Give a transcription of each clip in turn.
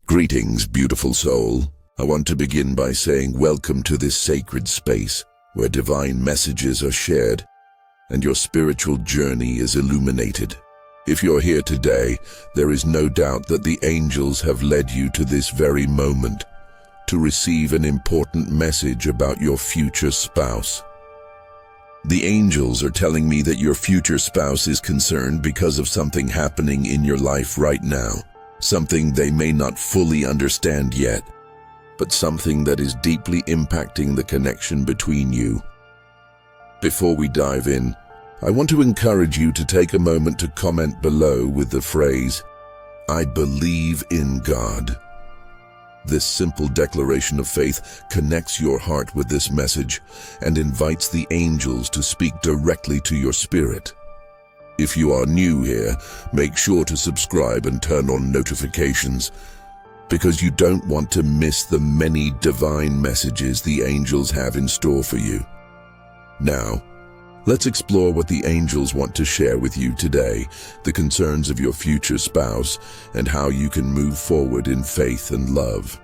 Greetings, beautiful soul. I want to begin by saying welcome to this sacred space where divine messages are shared and your spiritual journey is illuminated. If you're here today, there is no doubt that the angels have led you to this very moment to receive an important message about your future spouse. The angels are telling me that your future spouse is concerned because of something happening in your life right now. Something they may not fully understand yet, but something that is deeply impacting the connection between you. Before we dive in, I want to encourage you to take a moment to comment below with the phrase, "I believe in God." This simple declaration of faith connects your heart with this message and invites the angels to speak directly to your spirit. If you are new here, make sure to subscribe and turn on notifications, because you don't want to miss the many divine messages the angels have in store for you. Now, let's explore what the angels want to share with you today, the concerns of your future spouse, and how you can move forward in faith and love.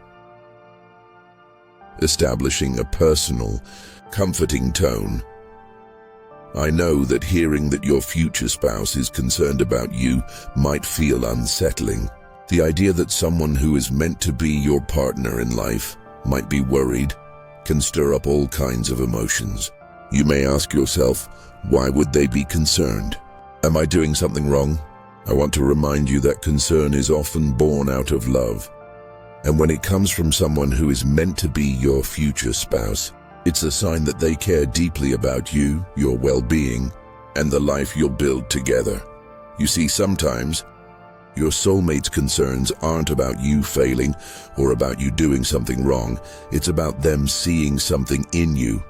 Establishing a personal, comforting tone. I know that hearing that your future spouse is concerned about you might feel unsettling. The idea that someone who is meant to be your partner in life might be worried can stir up all kinds of emotions. You may ask yourself, why would they be concerned? Am I doing something wrong? I want to remind you that concern is often born out of love. And when it comes from someone who is meant to be your future spouse, it's a sign that they care deeply about you, your well-being, and the life you'll build together. You see, sometimes your soulmate's concerns aren't about you failing or about you doing something wrong. It's about them seeing something in you,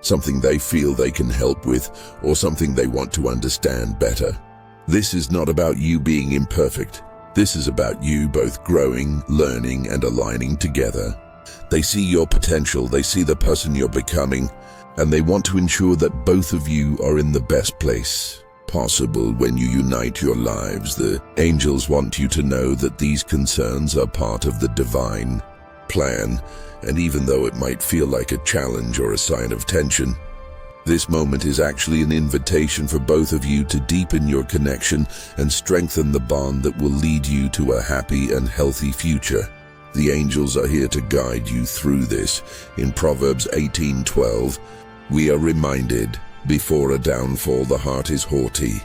something they feel they can help with, or something they want to understand better. This is not about you being imperfect. This is about you both growing, learning, and aligning together. They see your potential, they see the person you're becoming, and they want to ensure that both of you are in the best place possible when you unite your lives. The angels want you to know that these concerns are part of the divine plan, and even though it might feel like a challenge or a sign of tension, this moment is actually an invitation for both of you to deepen your connection and strengthen the bond that will lead you to a happy and healthy future. The angels are here to guide you through this. In Proverbs 18:12, we are reminded, before a downfall the heart is haughty,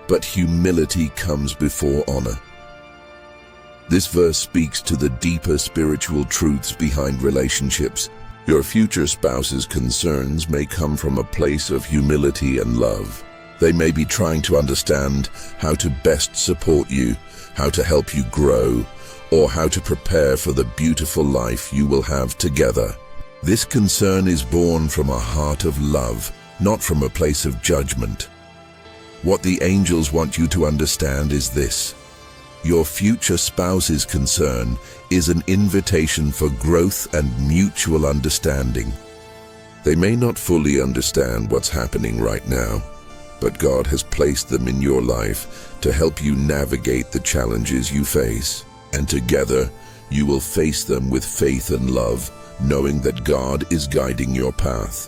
but humility comes before honor. This verse speaks to the deeper spiritual truths behind relationships. Your future spouse's concerns may come from a place of humility and love. They may be trying to understand how to best support you, how to help you grow, or how to prepare for the beautiful life you will have together. This concern is born from a heart of love, not from a place of judgment. What the angels want you to understand is this: your future spouse's concern is an invitation for growth and mutual understanding. They may not fully understand what's happening right now, but God has placed them in your life to help you navigate the challenges you face. And together, you will face them with faith and love, knowing that God is guiding your path.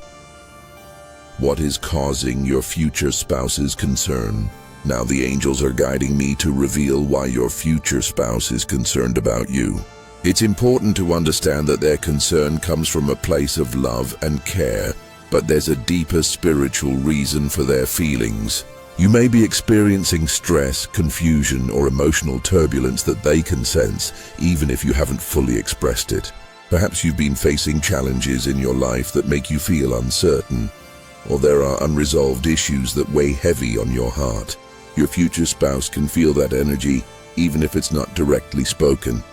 What is causing your future spouse's concern? Now the angels are guiding me to reveal why your future spouse is concerned about you. It's important to understand that their concern comes from a place of love and care, but there's a deeper spiritual reason for their feelings. You may be experiencing stress, confusion, or emotional turbulence that they can sense, even if you haven't fully expressed it. Perhaps you've been facing challenges in your life that make you feel uncertain, or there are unresolved issues that weigh heavy on your heart. Your future spouse can feel that energy, even if it's not directly spoken.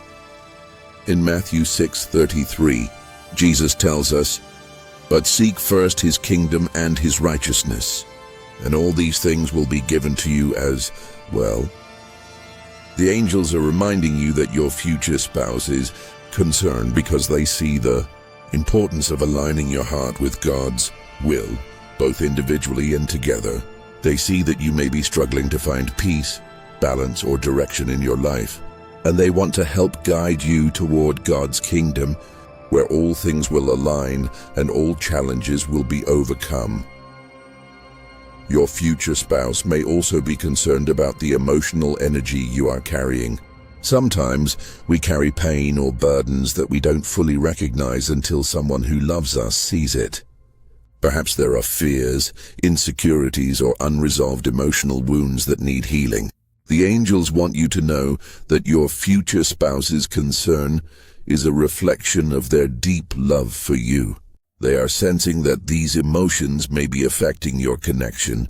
In Matthew 6:33, Jesus tells us, "But seek first his kingdom and his righteousness, and all these things will be given to you as well." The angels are reminding you that your future spouse is concerned because they see the importance of aligning your heart with God's will, both individually and together. They see that you may be struggling to find peace, balance, or direction in your life. and they want to help guide you toward God's kingdom, where all things will align and all challenges will be overcome. Your future spouse may also be concerned about the emotional energy you are carrying. Sometimes we carry pain or burdens that we don't fully recognize until someone who loves us sees it. Perhaps there are fears, insecurities, or unresolved emotional wounds that need healing. The angels want you to know that your future spouse's concern is a reflection of their deep love for you. They are sensing that these emotions may be affecting your connection,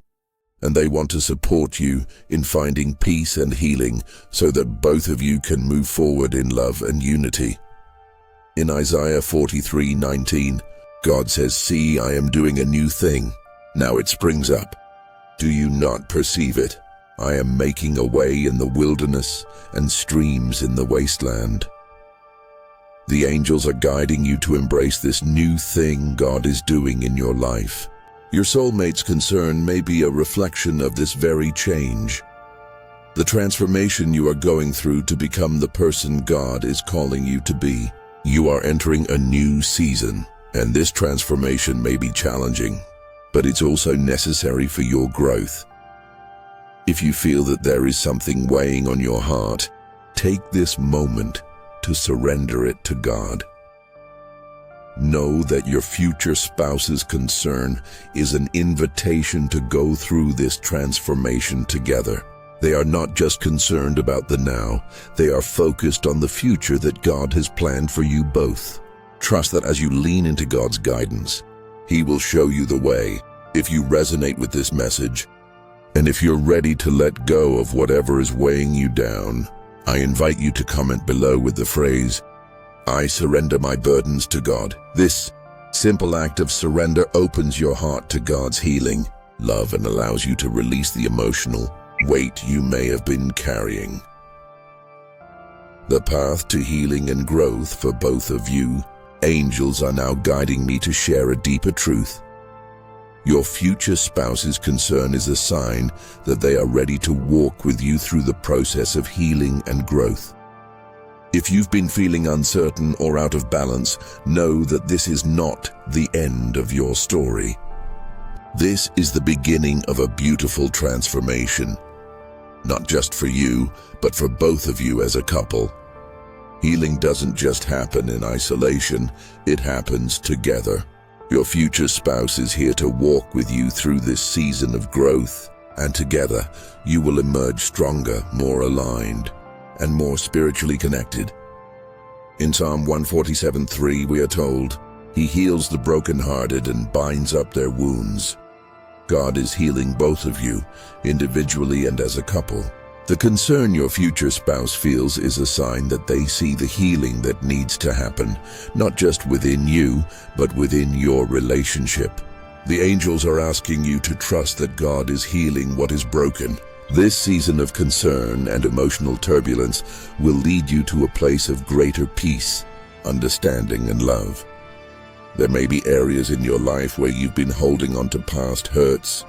and they want to support you in finding peace and healing so that both of you can move forward in love and unity. In Isaiah 43:19, God says, "See, I am doing a new thing. Now it springs up. Do you not perceive it? I am making a way in the wilderness and streams in the wasteland." The angels are guiding you to embrace this new thing God is doing in your life. Your soulmate's concern may be a reflection of this very change. The transformation you are going through to become the person God is calling you to be. You are entering a new season, and this transformation may be challenging, but it's also necessary for your growth. If you feel that there is something weighing on your heart, take this moment to surrender it to God. Know that your future spouse's concern is an invitation to go through this transformation together. They are not just concerned about the now, they are focused on the future that God has planned for you both. Trust that as you lean into God's guidance, He will show you the way. If you resonate with this message, and if you're ready to let go of whatever is weighing you down, I invite you to comment below with the phrase, "I surrender my burdens to God." This simple act of surrender opens your heart to God's healing, love, and allows you to release the emotional weight you may have been carrying. The path to healing and growth for both of you, angels are now guiding me to share a deeper truth. Your future spouse's concern is a sign that they are ready to walk with you through the process of healing and growth. If you've been feeling uncertain or out of balance, know that this is not the end of your story. This is the beginning of a beautiful transformation, not just for you, but for both of you as a couple. Healing doesn't just happen in isolation, it happens together. Your future spouse is here to walk with you through this season of growth, and together you will emerge stronger, more aligned, and more spiritually connected. In Psalm 147:3 we are told, "He heals the brokenhearted and binds up their wounds." God is healing both of you, individually and as a couple. The concern your future spouse feels is a sign that they see the healing that needs to happen, not just within you, but within your relationship. The angels are asking you to trust that God is healing what is broken. This season of concern and emotional turbulence will lead you to a place of greater peace, understanding, and love. There may be areas in your life where you've been holding on to past hurts,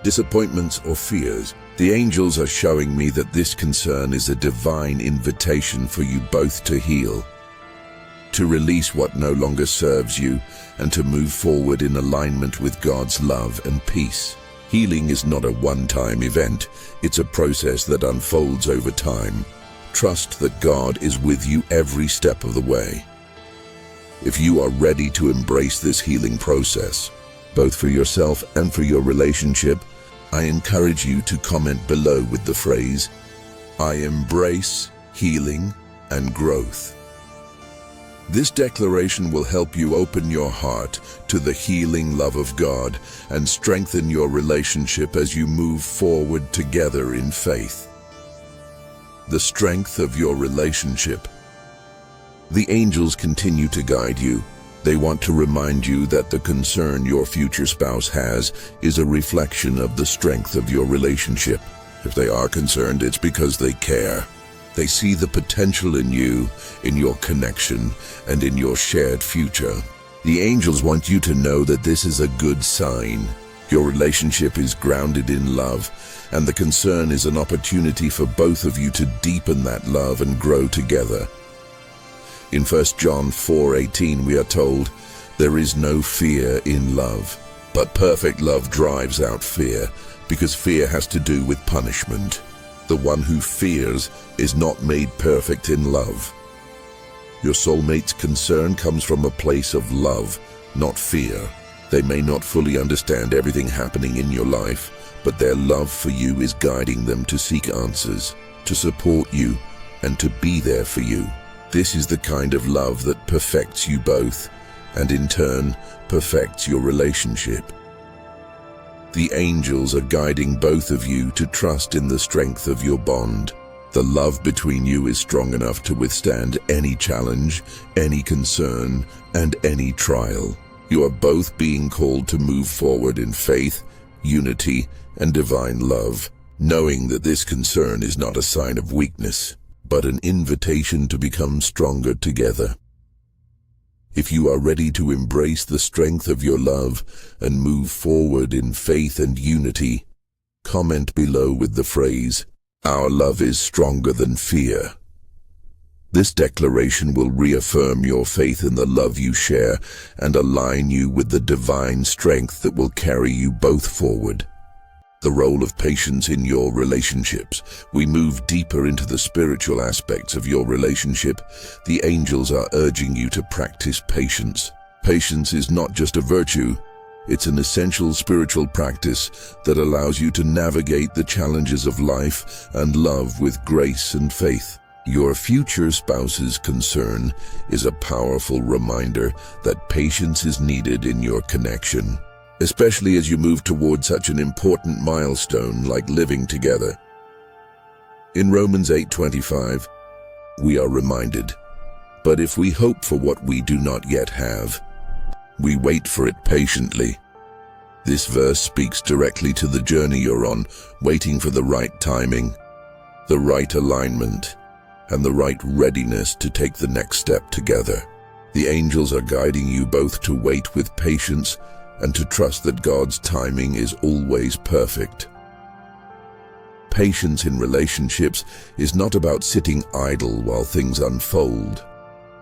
disappointments, or fears. The angels are showing me that this concern is a divine invitation for you both to heal, to release what no longer serves you, and to move forward in alignment with God's love and peace. Healing is not a one-time event, it's a process that unfolds over time. Trust that God is with you every step of the way. If you are ready to embrace this healing process, both for yourself and for your relationship, I encourage you to comment below with the phrase, "I embrace healing and growth." This declaration will help you open your heart to the healing love of God and strengthen your relationship as you move forward together in faith. The strength of your relationship. The angels continue to guide you. They want to remind you that the concern your future spouse has is a reflection of the strength of your relationship. If they are concerned, it's because they care. They see the potential in you, in your connection, and in your shared future. The angels want you to know that this is a good sign. Your relationship is grounded in love, and the concern is an opportunity for both of you to deepen that love and grow together. In 1 John 4:18 we are told, "There is no fear in love, but perfect love drives out fear, because fear has to do with punishment. The one who fears is not made perfect in love." Your soulmate's concern comes from a place of love, not fear. They may not fully understand everything happening in your life, but their love for you is guiding them to seek answers, to support you, and to be there for you. This is the kind of love that perfects you both, and in turn, perfects your relationship. The angels are guiding both of you to trust in the strength of your bond. The love between you is strong enough to withstand any challenge, any concern, and any trial. You are both being called to move forward in faith, unity, and divine love, knowing that this concern is not a sign of weakness, but an invitation to become stronger together. If you are ready to embrace the strength of your love and move forward in faith and unity, comment below with the phrase, "Our love is stronger than fear." This declaration will reaffirm your faith in the love you share and align you with the divine strength that will carry you both forward. The role of patience in your relationships. We move deeper into the spiritual aspects of your relationship. The angels are urging you to practice patience. Patience is not just a virtue, it's an essential spiritual practice that allows you to navigate the challenges of life and love with grace and faith. Your future spouse's concern is a powerful reminder that patience is needed in your connection, especially as you move toward such an important milestone like living together. In Romans 8:25, we are reminded, "But if we hope for what we do not yet have, we wait for it patiently." This verse speaks directly to the journey you're on, waiting for the right timing, the right alignment, and the right readiness to take the next step together. The angels are guiding you both to wait with patience and to trust that God's timing is always perfect. Patience in relationships is not about sitting idle while things unfold.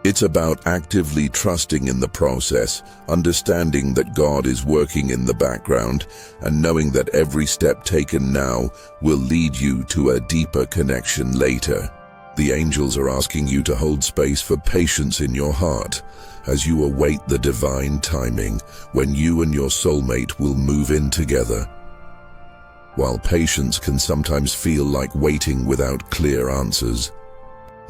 It's about actively trusting in the process, understanding that God is working in the background, and knowing that every step taken now will lead you to a deeper connection later. The angels are asking you to hold space for patience in your heart as you await the divine timing when you and your soulmate will move in together. While patience can sometimes feel like waiting without clear answers,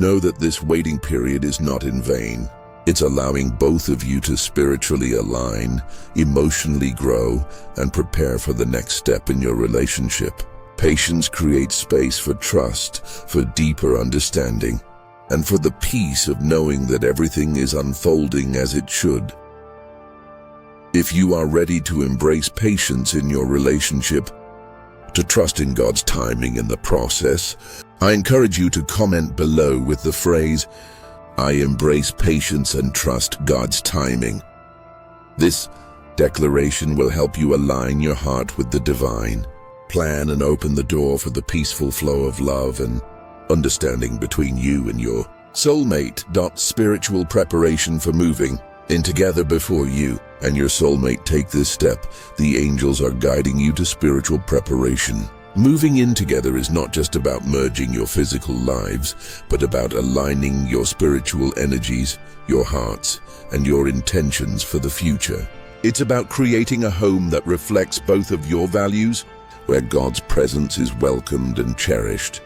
know that this waiting period is not in vain. It's allowing both of you to spiritually align, emotionally grow, and prepare for the next step in your relationship. Patience creates space for trust, for deeper understanding, and for the peace of knowing that everything is unfolding as it should. If you are ready to embrace patience in your relationship, to trust in God's timing in the process, I encourage you to comment below with the phrase, "I embrace patience and trust God's timing." This declaration will help you align your heart with the divine, plan and open the door for the peaceful flow of love and understanding between you and your soulmate. Spiritual preparation for moving in together. Before you and your soulmate take this step, the angels are guiding you to spiritual preparation. Moving in together is not just about merging your physical lives, but about aligning your spiritual energies, your hearts, and your intentions for the future. It's about creating a home that reflects both of your values, where God's presence is welcomed and cherished.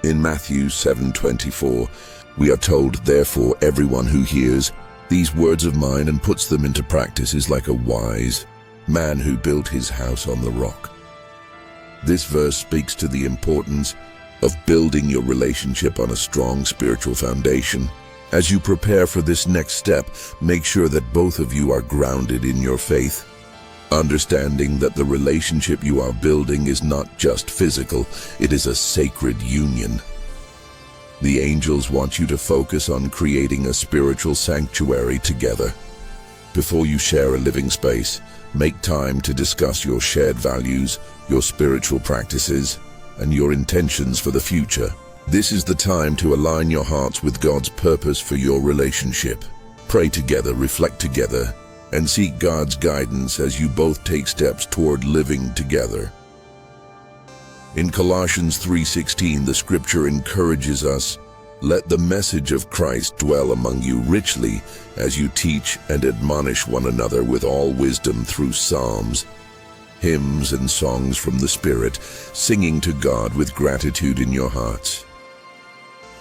In Matthew 7:24, we are told, "Therefore everyone who hears these words of mine and puts them into practice is like a wise man who built his house on the rock." This verse speaks to the importance of building your relationship on a strong spiritual foundation. As you prepare for this next step, make sure that both of you are grounded in your faith, understanding that the relationship you are building is not just physical, it is a sacred union. The angels want you to focus on creating a spiritual sanctuary together, Before you share a living space, make time to discuss your shared values, your spiritual practices, and your intentions for the future. This is the time to align your hearts with God's purpose for your relationship. Pray together, reflect together, and seek God's guidance as you both take steps toward living together. In Colossians 3:16, the scripture encourages us, "Let the message of Christ dwell among you richly as you teach and admonish one another with all wisdom through psalms, hymns, and songs from the Spirit, singing to God with gratitude in your hearts."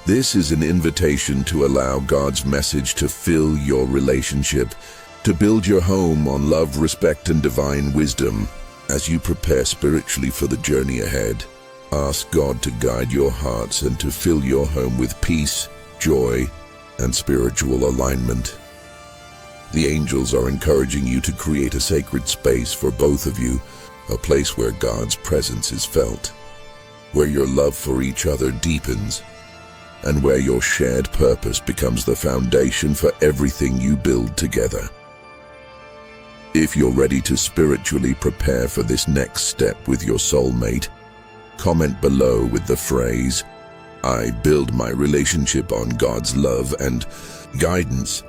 This is an invitation to allow God's message to fill your relationship, to build your home on love, respect, and divine wisdom. As you prepare spiritually for the journey ahead, ask God to guide your hearts and to fill your home with peace, joy, and spiritual alignment. The angels are encouraging you to create a sacred space for both of you, a place where God's presence is felt, where your love for each other deepens, and where your shared purpose becomes the foundation for everything you build together. If you're ready to spiritually prepare for this next step with your soulmate, comment below with the phrase, "I build my relationship on God's love and guidance."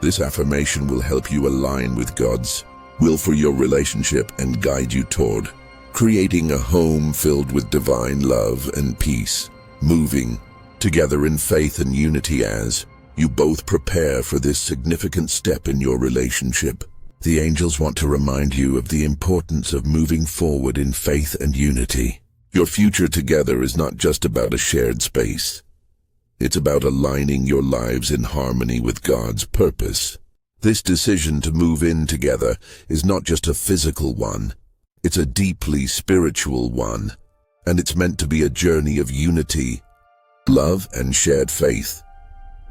This affirmation will help you align with God's will for your relationship and guide you toward creating a home filled with divine love and peace, moving together in faith and unity as you both prepare for this significant step in your relationship. The angels want to remind you of the importance of moving forward in faith and unity. Your future together is not just about a shared space. It's about aligning your lives in harmony with God's purpose. This decision to move in together is not just a physical one. It's a deeply spiritual one, and it's meant to be a journey of unity, love, and shared faith.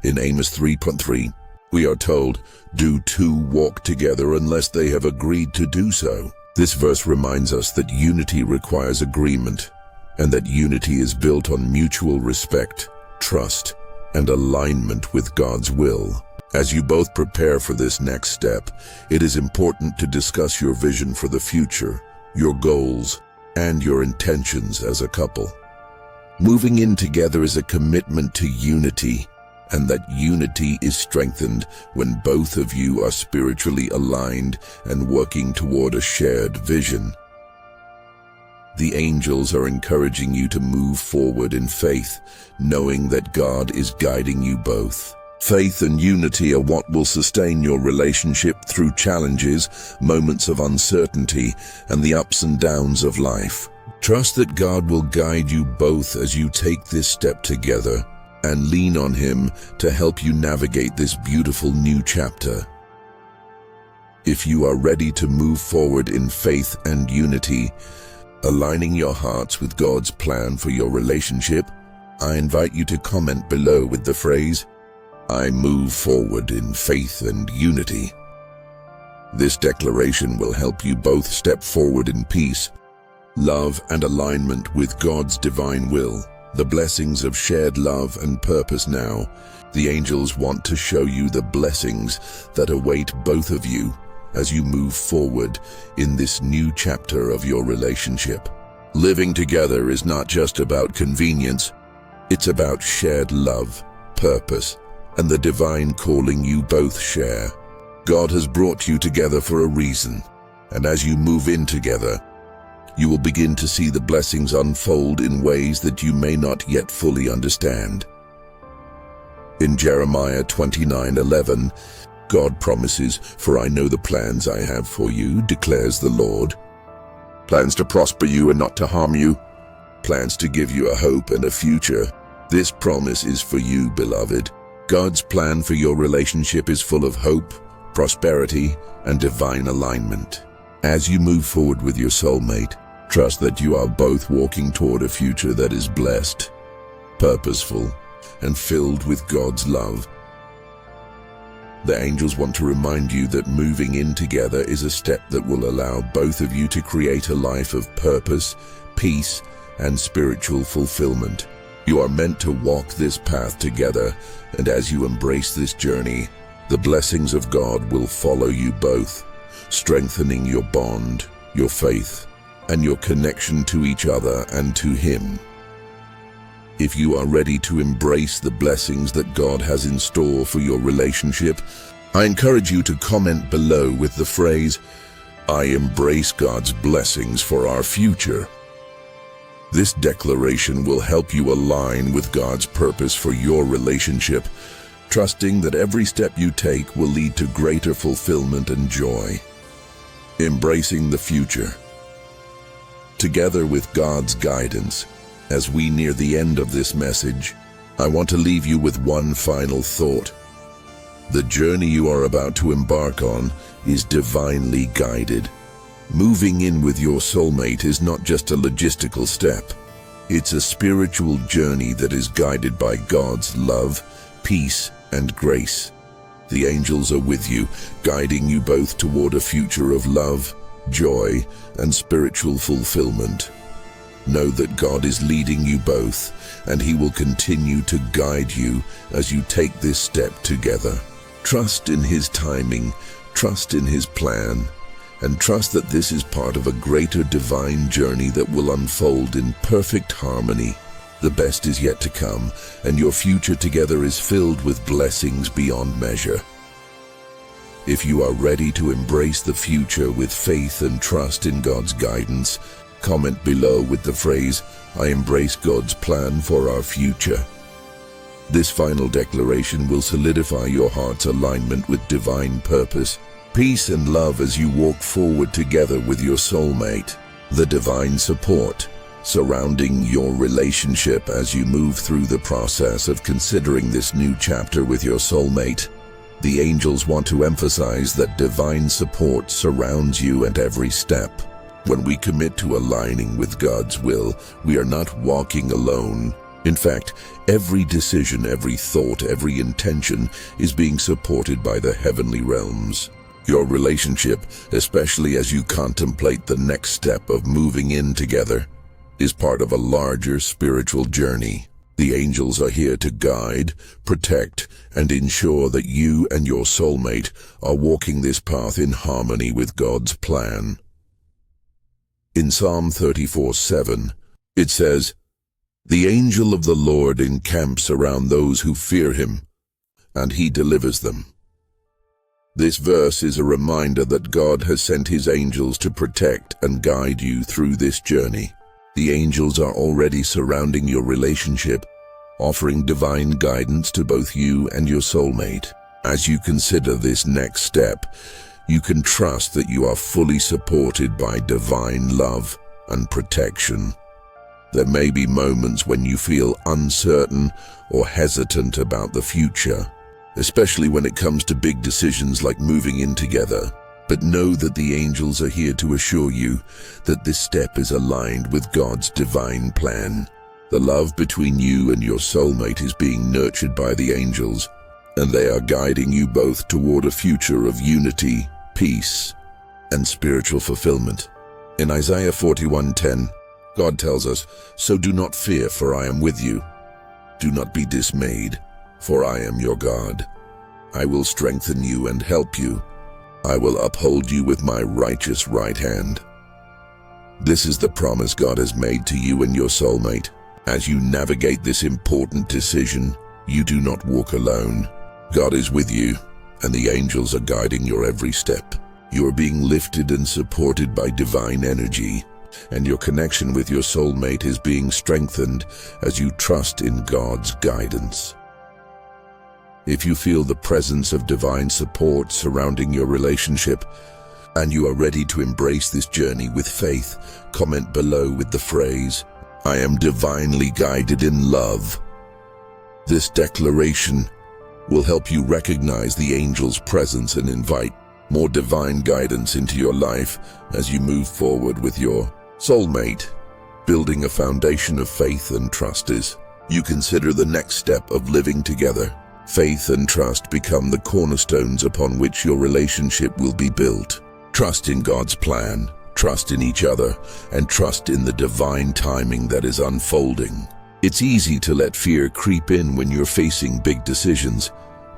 In Amos 3:3, we are told, "Do two walk together unless they have agreed to do so?" This verse reminds us that unity requires agreement, and that unity is built on mutual respect, trust, and alignment with God's will. As you both prepare for this next step, it is important to discuss your vision for the future, your goals, and your intentions as a couple. Moving in together is a commitment to unity, and that unity is strengthened when both of you are spiritually aligned and working toward a shared vision. The angels are encouraging you to move forward in faith, knowing that God is guiding you both. Faith and unity are what will sustain your relationship through challenges, moments of uncertainty, and the ups and downs of life. Trust that God will guide you both as you take this step together, and lean on Him to help you navigate this beautiful new chapter. If you are ready to move forward in faith and unity, aligning your hearts with God's plan for your relationship, I invite you to comment below with the phrase, "I move forward in faith and unity." This declaration will help you both step forward in peace, love, and alignment with God's divine will. The blessings of shared love and purpose now. The angels want to show you the blessings that await both of you as you move forward in this new chapter of your relationship. Living together is not just about convenience. It's about shared love, purpose, and the divine calling you both share. God has brought you together for a reason, and as you move in together, you will begin to see the blessings unfold in ways that you may not yet fully understand. In Jeremiah 29:11, God promises, "For I know the plans I have for you, declares the Lord. Plans to prosper you and not to harm you. Plans to give you a hope and a future." This promise is for you, beloved. God's plan for your relationship is full of hope, prosperity, and divine alignment. As you move forward with your soulmate, trust that you are both walking toward a future that is blessed, purposeful, and filled with God's love. The angels want to remind you that moving in together is a step that will allow both of you to create a life of purpose, peace, and spiritual fulfillment. You are meant to walk this path together, and as you embrace this journey, The blessings of God will follow you both, strengthening your bond, your faith, and your connection to each other and to Him. If you are ready to embrace the blessings that God has in store for your relationship, I encourage you to comment below with the phrase, "I embrace God's blessings for our future." This declaration will help you align with God's purpose for your relationship, trusting that every step you take will lead to greater fulfillment and joy. Embracing the future. Together with God's guidance, as we near the end of this message, I want to leave you with one final thought. The journey you are about to embark on is divinely guided. Moving in with your soulmate is not just a logistical step. It's a spiritual journey that is guided by God's love, peace, and grace. The angels are with you, guiding you both toward a future of love, joy, and spiritual fulfillment. Know that God is leading you both, and He will continue to guide you as you take this step together. Trust in His timing, trust in His plan, and trust that this is part of a greater divine journey that will unfold in perfect harmony. The best is yet to come, and your future together is filled with blessings beyond measure. If you are ready to embrace the future with faith and trust in God's guidance, comment below with the phrase, "I embrace God's plan for our future." This final declaration will solidify your heart's alignment with divine purpose, peace and love as you walk forward together with your soulmate. The divine support surrounding your relationship as you move through the process of considering this new chapter with your soulmate. The angels want to emphasize that divine support surrounds you at every step. When we commit to aligning with God's will, we are not walking alone. In fact, every decision, every thought, every intention is being supported by the heavenly realms. Your relationship, especially as you contemplate the next step of moving in together, is part of a larger spiritual journey. The angels are here to guide, protect, and ensure that you and your soulmate are walking this path in harmony with God's plan. In Psalm 34:7, it says, "The angel of the Lord encamps around those who fear Him, and He delivers them." This verse is a reminder that God has sent His angels to protect and guide you through this journey. The angels are already surrounding your relationship, offering divine guidance to both you and your soulmate. As you consider this next step, you can trust that you are fully supported by divine love and protection. There may be moments when you feel uncertain or hesitant about the future, especially when it comes to big decisions like moving in together. But know that the angels are here to assure you that this step is aligned with God's divine plan. The love between you and your soulmate is being nurtured by the angels, and they are guiding you both toward a future of unity, peace, and spiritual fulfillment. In Isaiah 41:10, God tells us, "So do not fear, for I am with you. Do not be dismayed, for I am your God. I will strengthen you and help you. I will uphold you with my righteous right hand." This is the promise God has made to you and your soulmate. As you navigate this important decision, you do not walk alone. God is with you, and the angels are guiding your every step. You are being lifted and supported by divine energy, and your connection with your soulmate is being strengthened as you trust in God's guidance. If you feel the presence of divine support surrounding your relationship, and you are ready to embrace this journey with faith, comment below with the phrase, "I am divinely guided in love." This declaration will help you recognize the angel's presence and invite more divine guidance into your life as you move forward with your soulmate. Building a foundation of faith and trust as you consider the next step of living together. Faith and trust become the cornerstones upon which your relationship will be built. Trust in God's plan, trust in each other, and trust in the divine timing that is unfolding. It's easy to let fear creep in when you're facing big decisions,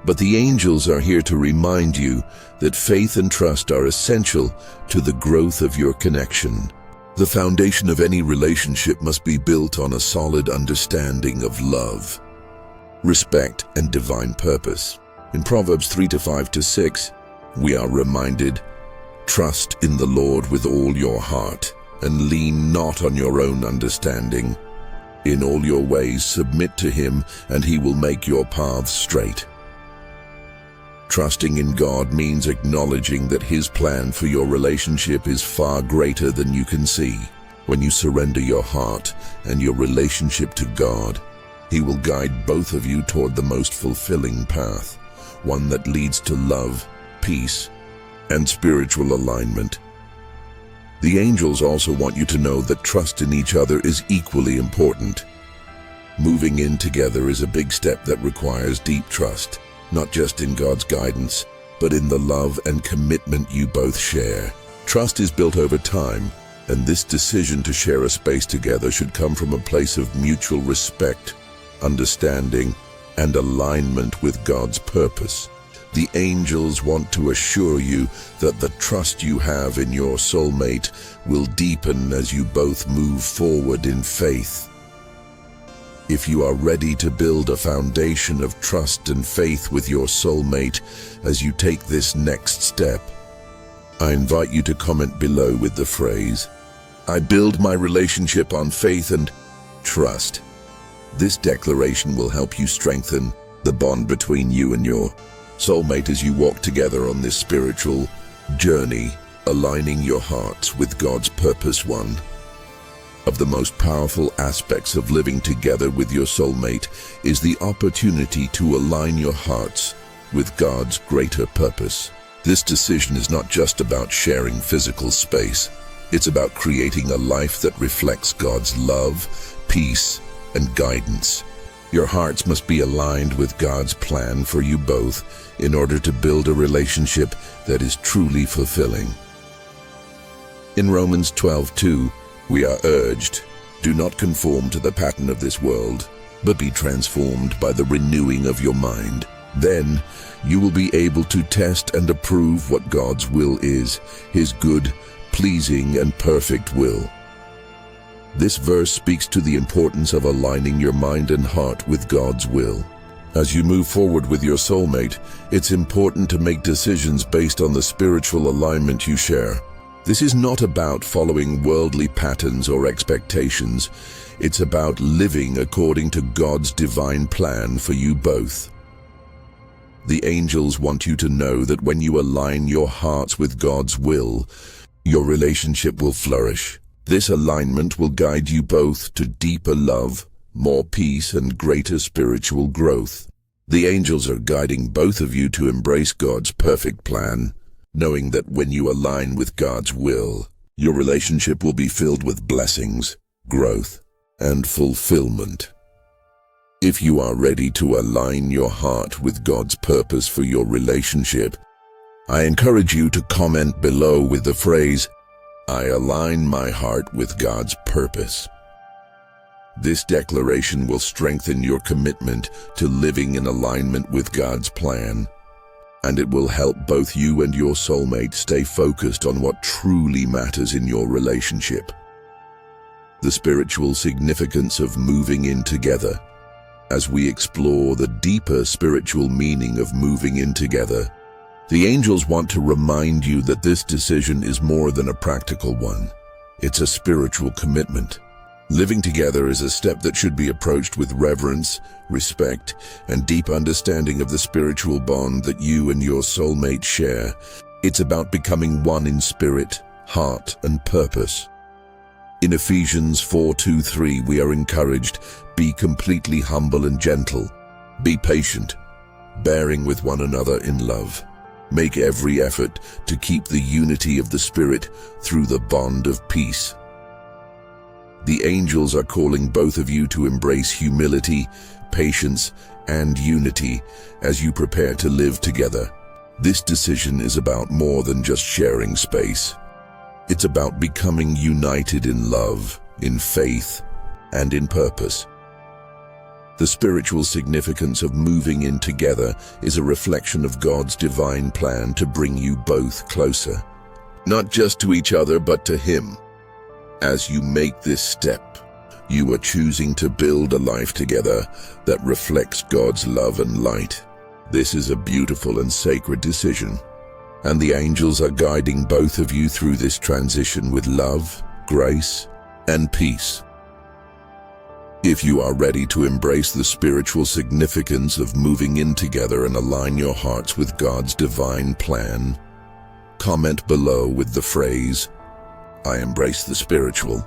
But the angels are here to remind you that faith and trust are essential to the growth of your connection. The foundation of any relationship must be built on a solid understanding of love, respect, and divine purpose. In Proverbs 3:5-6, we are reminded, "Trust in the Lord with all your heart, and lean not on your own understanding. In all your ways submit to him, and he will make your paths straight." Trusting in God means acknowledging that his plan for your relationship is far greater than you can see. When you surrender your heart and your relationship to God, he will guide both of you toward the most fulfilling path, one that leads to love, peace, and spiritual alignment. The angels also want you to know that trust in each other is equally important. Moving in together is a big step that requires deep trust, not just in God's guidance, but in the love and commitment you both share. Trust is built over time, and this decision to share a space together should come from a place of mutual respect, understanding, and alignment with God's purpose. The angels want to assure you that the trust you have in your soulmate will deepen as you both move forward in faith. If you are ready to build a foundation of trust and faith with your soulmate as you take this next step, I invite you to comment below with the phrase, "I build my relationship on faith and trust." This declaration will help you strengthen the bond between you and your soulmate as you walk together on this spiritual journey, aligning your hearts with God's purpose. One of the most powerful aspects of living together with your soulmate is the opportunity to align your hearts with God's greater purpose. This decision is not just about sharing physical space. It's about creating a life that reflects God's love, peace, and guidance. Your hearts must be aligned with God's plan for you both in order to build a relationship that is truly fulfilling. In Romans 12:2, we are urged, "Do not conform to the pattern of this world, but be transformed by the renewing of your mind. Then you will be able to test and approve what God's will is, his good, pleasing, and perfect will." This verse speaks to the importance of aligning your mind and heart with God's will. As you move forward with your soulmate, it's important to make decisions based on the spiritual alignment you share. This is not about following worldly patterns or expectations. It's about living according to God's divine plan for you both. The angels want you to know that when you align your hearts with God's will, your relationship will flourish. This alignment will guide you both to deeper love, more peace, and greater spiritual growth. The angels are guiding both of you to embrace God's perfect plan, knowing that when you align with God's will, your relationship will be filled with blessings, growth, and fulfillment. If you are ready to align your heart with God's purpose for your relationship, I encourage you to comment below with the phrase, "I align my heart with God's purpose." This declaration will strengthen your commitment to living in alignment with God's plan, and it will help both you and your soulmate stay focused on what truly matters in your relationship. The spiritual significance of moving in together. As we explore the deeper spiritual meaning of moving in together, the angels want to remind you that this decision is more than a practical one. It's a spiritual commitment. Living together is a step that should be approached with reverence, respect, and deep understanding of the spiritual bond that you and your soulmate share. It's about becoming one in spirit, heart, and purpose. In Ephesians 4:2-3, we are encouraged, "Be completely humble and gentle. Be patient, bearing with one another in love. Make every effort to keep the unity of the Spirit through the bond of peace." The angels are calling both of you to embrace humility, patience, and unity as you prepare to live together. This decision is about more than just sharing space. It's about becoming united in love, in faith, and in purpose. The spiritual significance of moving in together is a reflection of God's divine plan to bring you both closer, not just to each other, but to Him. As you make this step, you are choosing to build a life together that reflects God's love and light. This is a beautiful and sacred decision, and the angels are guiding both of you through this transition with love, grace, and peace. If you are ready to embrace the spiritual significance of moving in together and align your hearts with God's divine plan, comment below with the phrase, "I embrace the spiritual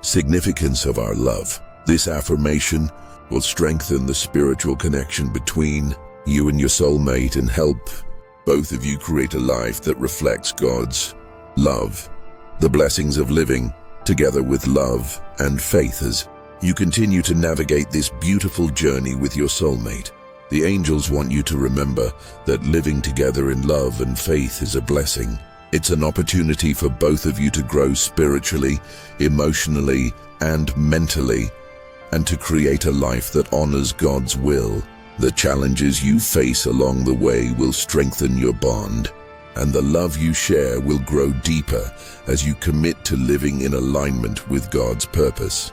significance of our love." This affirmation will strengthen the spiritual connection between you and your soulmate and help both of you create a life that reflects God's love. The blessings of living together with love and faith as you continue to navigate this beautiful journey with your soulmate. The angels want you to remember that living together in love and faith is a blessing. It's an opportunity for both of you to grow spiritually, emotionally, and mentally, and to create a life that honors God's will. The challenges you face along the way will strengthen your bond, and the love you share will grow deeper as you commit to living in alignment with God's purpose.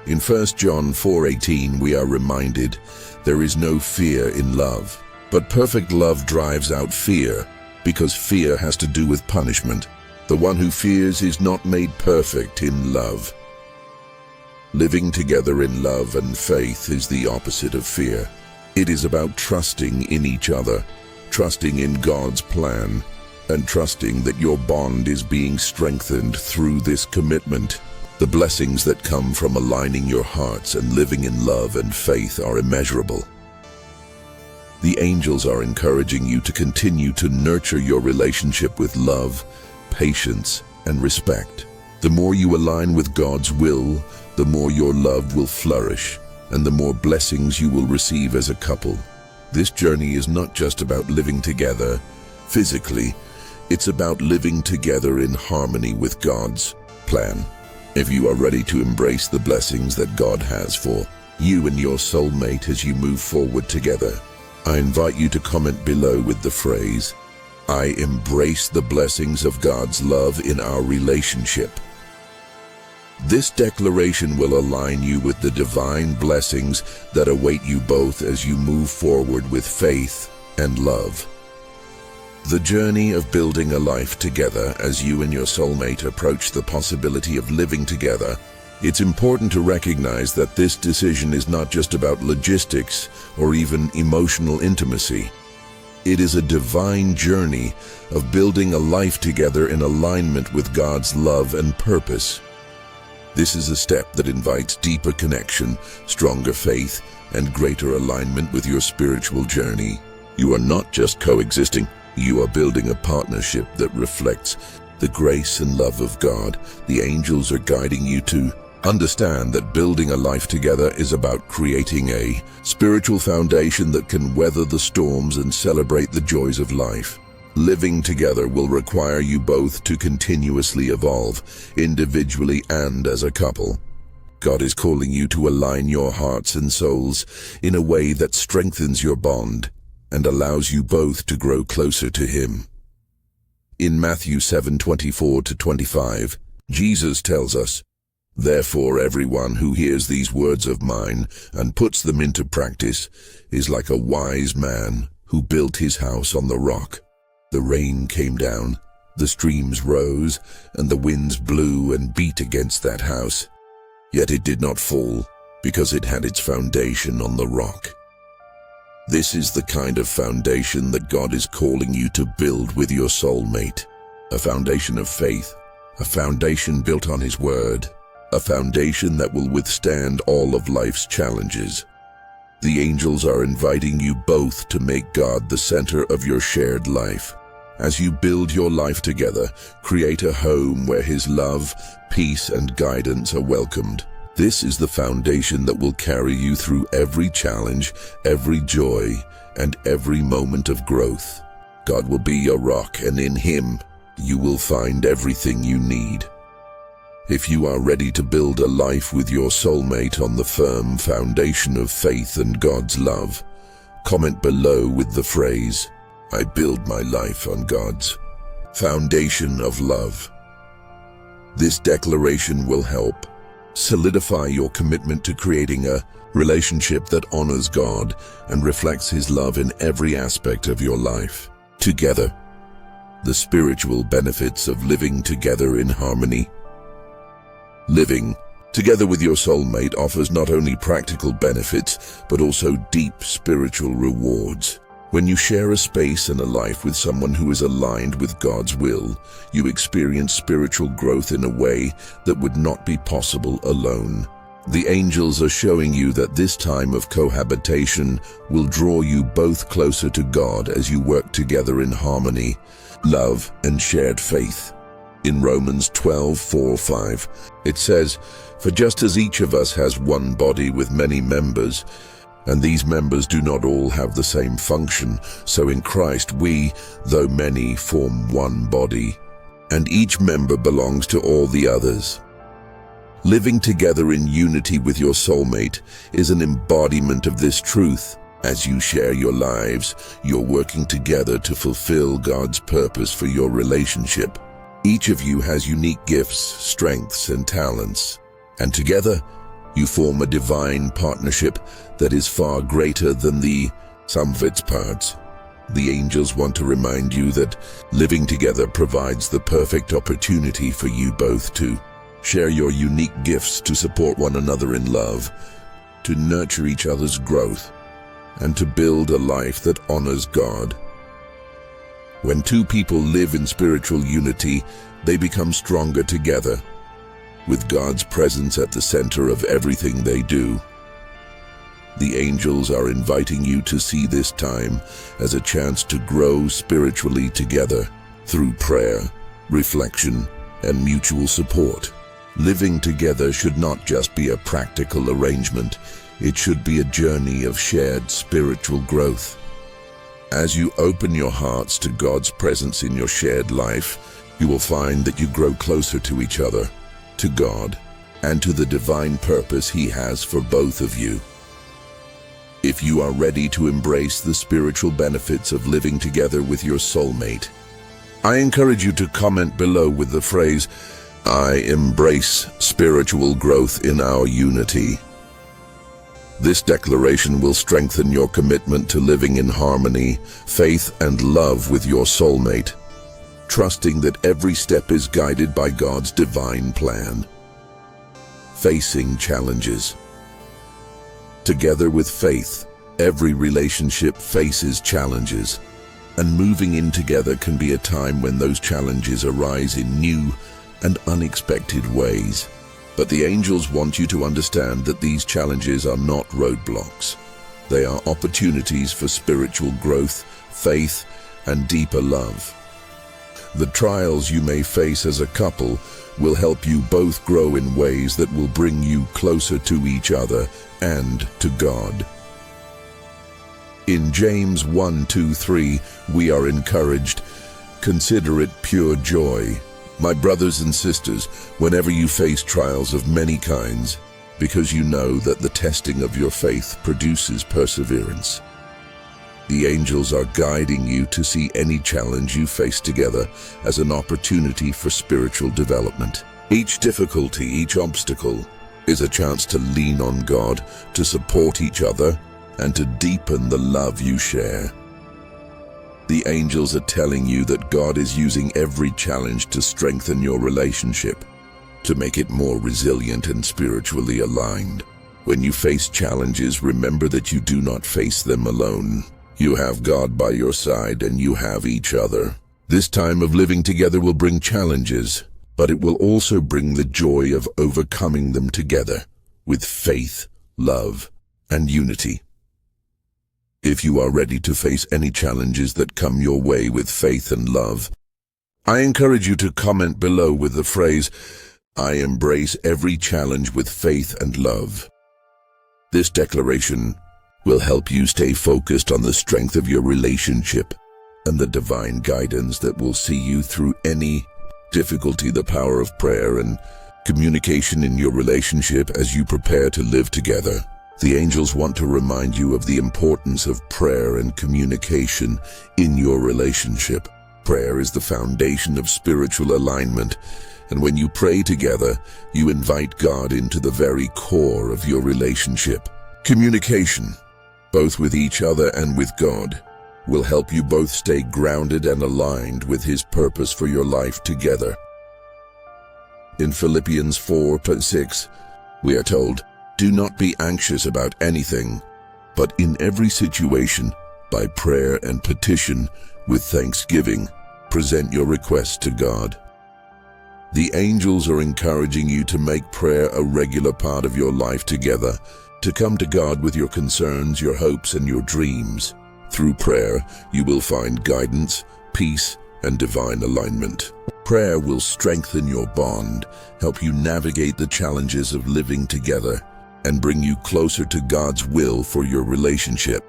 In 1 John 4:18, we are reminded, "There is no fear in love, but perfect love drives out fear, because fear has to do with punishment. The one who fears is not made perfect in love." Living together in love and faith is the opposite of fear. It is about trusting in each other, trusting in God's plan, and trusting that your bond is being strengthened through this commitment. The blessings that come from aligning your hearts and living in love and faith are immeasurable. The angels are encouraging you to continue to nurture your relationship with love, patience, and respect. The more you align with God's will, the more your love will flourish, and the more blessings you will receive as a couple. This journey is not just about living together physically, it's about living together in harmony with God's plan. If you are ready to embrace the blessings that God has for you and your soulmate as you move forward together, I invite you to comment below with the phrase, "I embrace the blessings of God's love in our relationship." This declaration will align you with the divine blessings that await you both as you move forward with faith and love. The journey of building a life together as you and your soulmate approach the possibility of living together, it's important to recognize that this decision is not just about logistics or even emotional intimacy. It is a divine journey of building a life together in alignment with God's love and purpose. This is a step that invites deeper connection, stronger faith, and greater alignment with your spiritual journey. You are not just coexisting, you are building a partnership that reflects the grace and love of God. The angels are guiding you to understand that building a life together is about creating a spiritual foundation that can weather the storms and celebrate the joys of life. Living together will require you both to continuously evolve, individually and as a couple. God is calling you to align your hearts and souls in a way that strengthens your bond and allows you both to grow closer to Him. In Matthew 7:24-25, Jesus tells us, "Therefore everyone who hears these words of mine and puts them into practice is like a wise man who built his house on the rock. The rain came down, the streams rose, and the winds blew and beat against that house. Yet it did not fall, because it had its foundation on the rock." This is the kind of foundation that God is calling you to build with your soulmate. A foundation of faith, a foundation built on His Word, a foundation that will withstand all of life's challenges. The angels are inviting you both to make God the center of your shared life. As you build your life together, create a home where His love, peace, and guidance are welcomed. This is the foundation that will carry you through every challenge, every joy, and every moment of growth. God will be your rock, and in Him, you will find everything you need. If you are ready to build a life with your soulmate on the firm foundation of faith and God's love, comment below with the phrase, "I build my life on God's foundation of love." This declaration will help solidify your commitment to creating a relationship that honors God and reflects His love in every aspect of your life. Together, the spiritual benefits of living together in harmony. Living together with your soulmate offers not only practical benefits, but also deep spiritual rewards. When you share a space and a life with someone who is aligned with God's will, you experience spiritual growth in a way that would not be possible alone. The angels are showing you that this time of cohabitation will draw you both closer to God as you work together in harmony, love, and shared faith. In Romans 12:4-5, it says, "For just as each of us has one body with many members, and these members do not all have the same function, so in Christ we, though many, form one body, and each member belongs to all the others." Living together in unity with your soulmate is an embodiment of this truth. As you share your lives, you're working together to fulfill God's purpose for your relationship. Each of you has unique gifts, strengths, and talents, and together you form a divine partnership that is far greater than the sum of its parts. The angels want to remind you that living together provides the perfect opportunity for you both to share your unique gifts, to support one another in love, to nurture each other's growth, and to build a life that honors God. When two people live in spiritual unity, they become stronger together, with God's presence at the center of everything they do. The angels are inviting you to see this time as a chance to grow spiritually together through prayer, reflection, and mutual support. Living together should not just be a practical arrangement, it should be a journey of shared spiritual growth. As you open your hearts to God's presence in your shared life, you will find that you grow closer to each other, to God, and to the divine purpose He has for both of you. If you are ready to embrace the spiritual benefits of living together with your soulmate, I encourage you to comment below with the phrase, "I embrace spiritual growth in our unity." This declaration will strengthen your commitment to living in harmony, faith, and love with your soulmate, trusting that every step is guided by God's divine plan. Facing challenges. Together with faith, every relationship faces challenges, and moving in together can be a time when those challenges arise in new and unexpected ways. But the angels want you to understand that these challenges are not roadblocks. They are opportunities for spiritual growth, faith, and deeper love. The trials you may face as a couple will help you both grow in ways that will bring you closer to each other and to God. In James 1:2-3, we are encouraged, "Consider it pure joy, my brothers and sisters, whenever you face trials of many kinds, because you know that the testing of your faith produces perseverance." The angels are guiding you to see any challenge you face together as an opportunity for spiritual development. Each difficulty, each obstacle, is a chance to lean on God, to support each other, and to deepen the love you share. The angels are telling you that God is using every challenge to strengthen your relationship, to make it more resilient and spiritually aligned. When you face challenges, remember that you do not face them alone. You have God by your side and you have each other. This time of living together will bring challenges, but it will also bring the joy of overcoming them together with faith, love, and unity. If you are ready to face any challenges that come your way with faith and love, I encourage you to comment below with the phrase, "I embrace every challenge with faith and love." This declaration will help you stay focused on the strength of your relationship and the divine guidance that will see you through any difficulty. The power of prayer and Communication in your relationship as you prepare to live together. The angels want to remind you of the importance of prayer and communication in your relationship. Prayer is the foundation of spiritual alignment, and when you pray together, you invite God into the very core of your relationship. Communication, both with each other and with God, will help you both stay grounded and aligned with His purpose for your life together. In Philippians 4:6, we are told, "Do not be anxious about anything, but in every situation, by prayer and petition, with thanksgiving, present your requests to God." The angels are encouraging you to make prayer a regular part of your life together, to come to God with your concerns, your hopes, and your dreams. Through prayer, you will find guidance, peace, and divine alignment. Prayer will strengthen your bond, help you navigate the challenges of living together, and bring you closer to God's will for your relationship.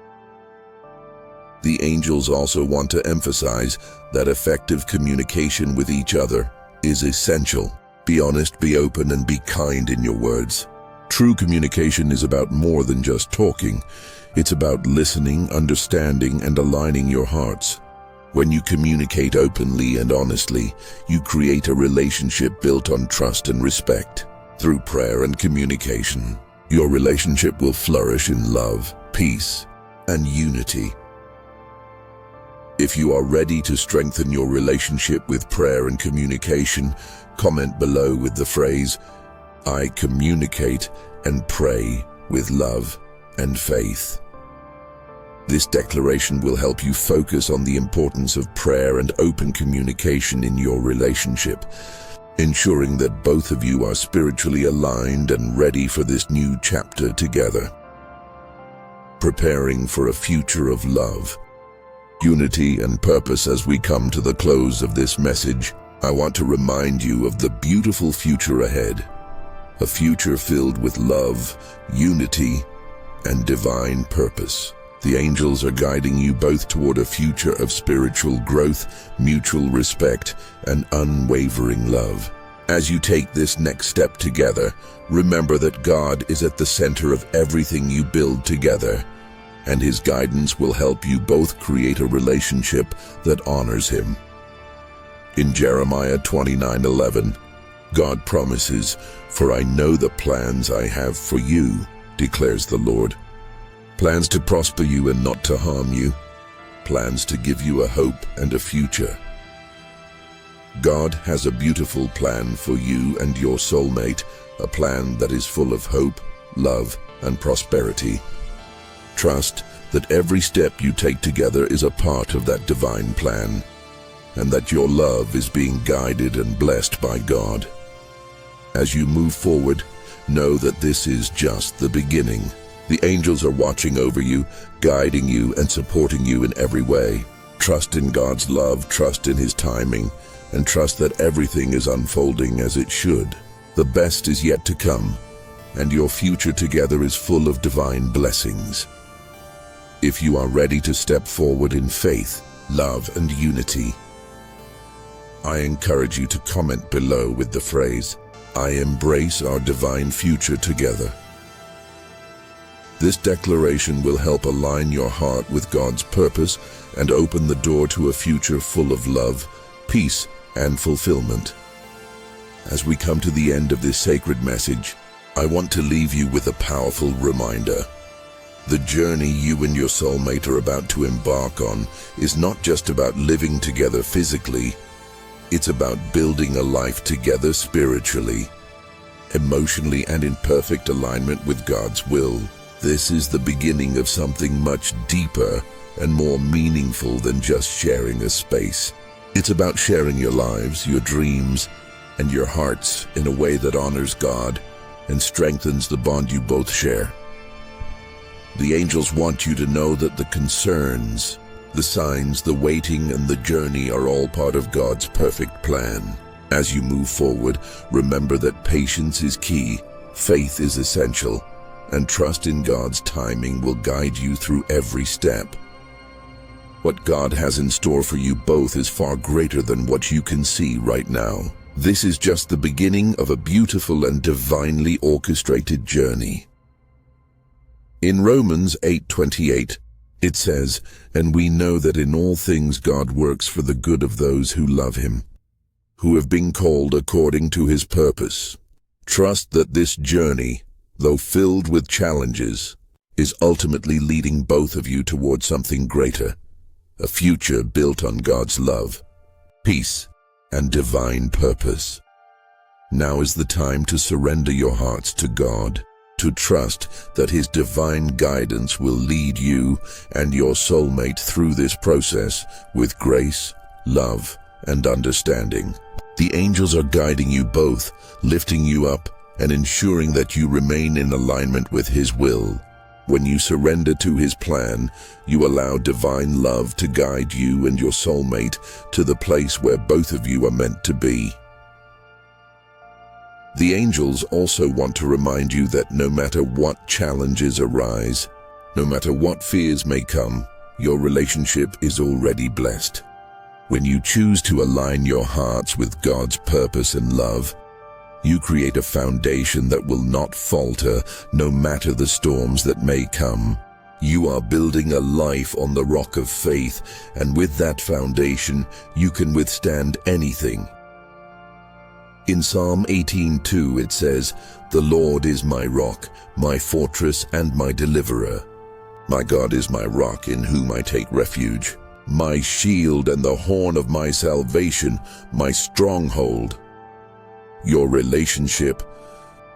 The angels also want to emphasize that effective communication with each other is essential. Be honest, be open, and be kind in your words. True communication is about more than just talking. It's about listening, understanding, and aligning your hearts. When you communicate openly and honestly, you create a relationship built on trust and respect. Through prayer and communication, your relationship will flourish in love, peace, and unity. If you are ready to strengthen your relationship with prayer and communication, comment below with the phrase, "I communicate and pray with love and faith." This declaration will help you focus on the importance of prayer and open communication in your relationship, ensuring that both of you are spiritually aligned and ready for this new chapter together. Preparing for a future of love, unity, and purpose. As we come to the close of this message, I want to remind you of the beautiful future ahead. A future filled with love, unity, and divine purpose. The angels are guiding you both toward a future of spiritual growth, mutual respect, and unwavering love. As you take this next step together, remember that God is at the center of everything you build together, and His guidance will help you both create a relationship that honors Him. In Jeremiah 29:11, God promises, "For I know the plans I have for you, declares the Lord. Plans to prosper you and not to harm you. Plans to give you a hope and a future." God has a beautiful plan for you and your soulmate, a plan that is full of hope, love, and prosperity. Trust that every step you take together is a part of that divine plan, and that your love is being guided and blessed by God. As you move forward, know that this is just the beginning. The angels are watching over you, guiding you, and supporting you in every way. Trust in God's love, trust in His timing, and trust that everything is unfolding as it should. The best is yet to come, and your future together is full of divine blessings. If you are ready to step forward in faith, love, and unity, I encourage you to comment below with the phrase, "I embrace our divine future together." This declaration will help align your heart with God's purpose and open the door to a future full of love, peace, and fulfillment. As we come to the end of this sacred message, I want to leave you with a powerful reminder. The journey you and your soulmate are about to embark on is not just about living together physically. It's about building a life together spiritually, emotionally, and in perfect alignment with God's will. This is the beginning of something much deeper and more meaningful than just sharing a space. It's about sharing your lives, your dreams, and your hearts in a way that honors God and strengthens the bond you both share. The angels want you to know that the concerns, the signs, the waiting, and the journey are all part of God's perfect plan. As you move forward, remember that patience is key, faith is essential, and trust in God's timing will guide you through every step. What God has in store for you both is far greater than what you can see right now. This is just the beginning of a beautiful and divinely orchestrated journey. In Romans 8:28, it says, "And we know that in all things God works for the good of those who love him, who have been called according to his purpose." Trust that this journey, though filled with challenges, is ultimately leading both of you towards something greater, a future built on God's love, peace, and divine purpose. Now is the time to surrender your hearts to God, to trust that his divine guidance will lead you and your soulmate through this process with grace, love, and understanding. The angels are guiding you both, lifting you up, and ensuring that you remain in alignment with his will. When you surrender to his plan, you allow divine love to guide you and your soulmate to the place where both of you are meant to be. The angels also want to remind you that no matter what challenges arise, no matter what fears may come, your relationship is already blessed. When you choose to align your hearts with God's purpose and love, you create a foundation that will not falter no matter the storms that may come. You are building a life on the rock of faith, and with that foundation, you can withstand anything. In Psalm 18:2 it says, "The Lord is my rock, my fortress and my deliverer. My God is my rock in whom I take refuge, my shield and the horn of my salvation, my stronghold." Your relationship,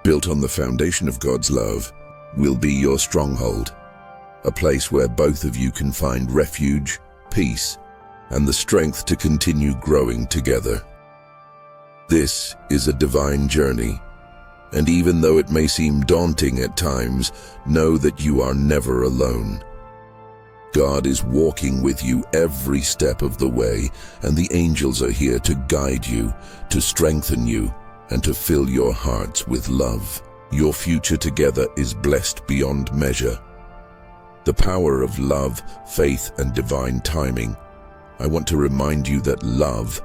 built on the foundation of God's love, will be your stronghold, a place where both of you can find refuge, peace, and the strength to continue growing together. This is a divine journey, and even though it may seem daunting at times, know that you are never alone. God is walking with you every step of the way, and the angels are here to guide you, to strengthen you, and to fill your hearts with love. Your future together is blessed beyond measure. The power of love, faith, and divine timing. I want to remind you that love,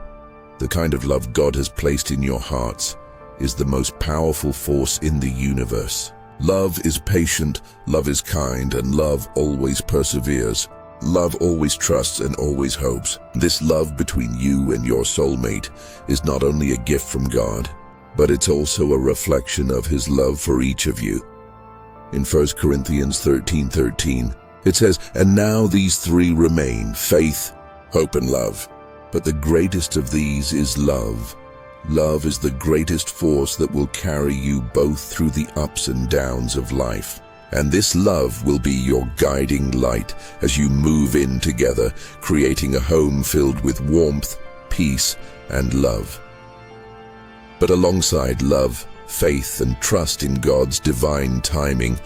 the kind of love God has placed in your hearts, is the most powerful force in the universe. Love is patient, love is kind, and love always perseveres. Love always trusts and always hopes. This love between you and your soulmate is not only a gift from God, but it's also a reflection of his love for each of you. In 1 Corinthians 13:13, it says, "And now these three remain, faith, hope, and love. But the greatest of these is love. Love is the greatest force that will carry you both through the ups and downs of life. And this love will be your guiding light as you move in together, creating a home filled with warmth, peace, and love." But alongside love, faith, and trust in God's divine timing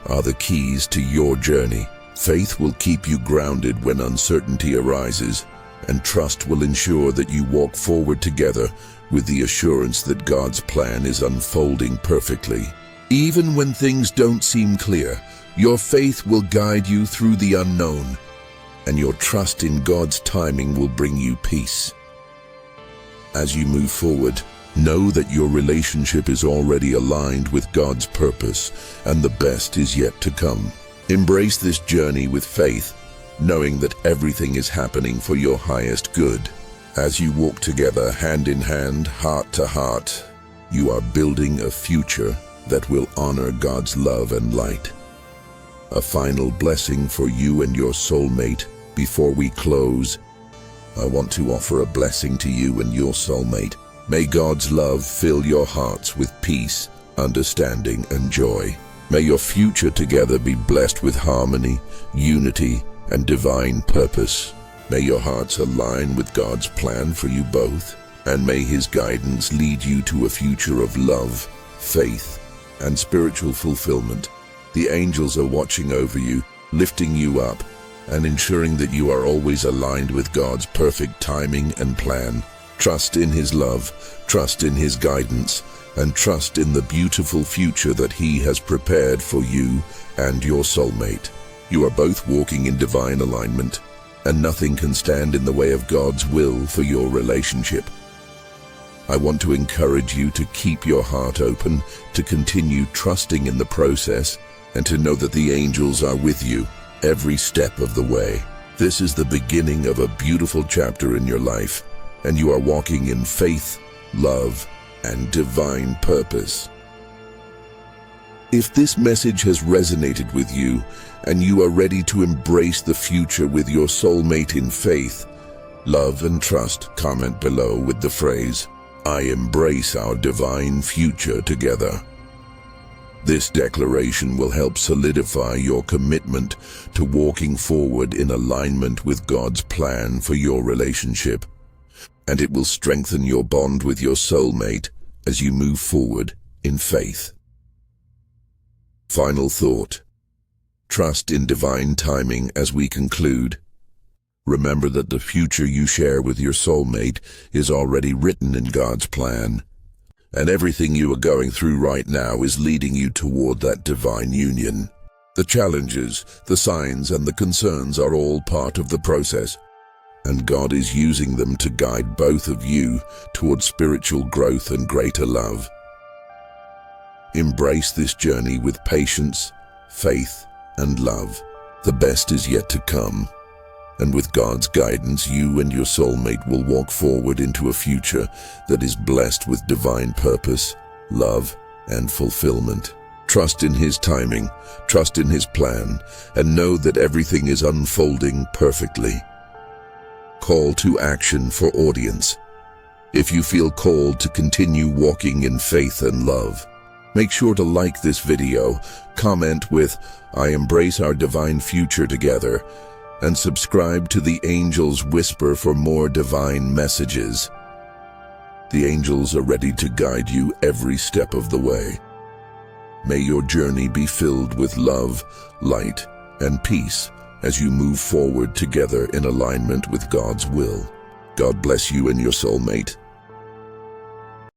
are the keys to your journey. Faith will keep you grounded when uncertainty arises, and trust will ensure that you walk forward together with the assurance that God's plan is unfolding perfectly. Even when things don't seem clear, your faith will guide you through the unknown, and your trust in God's timing will bring you peace. As you move forward, know that your relationship is already aligned with God's purpose, and the best is yet to come. Embrace this journey with faith, knowing that everything is happening for your highest good. As you walk together hand in hand, heart to heart, you are building a future that will honor God's love and light. A final blessing for you and your soulmate. Before we close, I want to offer a blessing to you and your soulmate. May God's love fill your hearts with peace, understanding, and joy. May your future together be blessed with harmony, unity, and divine purpose. May your hearts align with God's plan for you both, and may his guidance lead you to a future of love, faith, and spiritual fulfillment. The angels are watching over you, lifting you up, and ensuring that you are always aligned with God's perfect timing and plan. Trust in his love, trust in his guidance, and trust in the beautiful future that he has prepared for you and your soulmate. You are both walking in divine alignment, and nothing can stand in the way of God's will for your relationship. I want to encourage you to keep your heart open, to continue trusting in the process, and to know that the angels are with you every step of the way. This is the beginning of a beautiful chapter in your life, and you are walking in faith, love, and divine purpose. If this message has resonated with you, and you are ready to embrace the future with your soulmate in faith, love and trust, comment below with the phrase, "I embrace our divine future together." This declaration will help solidify your commitment to walking forward in alignment with God's plan for your relationship, and it will strengthen your bond with your soulmate as you move forward in faith. Final thought. Trust in divine timing as we conclude. Remember that the future you share with your soulmate is already written in God's plan, and everything you are going through right now is leading you toward that divine union. The challenges, the signs, and the concerns are all part of the process, and God is using them to guide both of you toward spiritual growth and greater love. Embrace this journey with patience, faith, and love. The best is yet to come, and with God's guidance, you and your soulmate will walk forward into a future that is blessed with divine purpose, love, and fulfillment. Trust in His timing, trust in His plan, and know that everything is unfolding perfectly. Call to action for audience. If you feel called to continue walking in faith and love, make sure to like this video, comment with "I embrace our divine future together," and subscribe to the Angels Whisper for more divine messages. The angels are ready to guide you every step of the way. May your journey be filled with love, light, and peace as you move forward together in alignment with God's will. God bless you and your soulmate.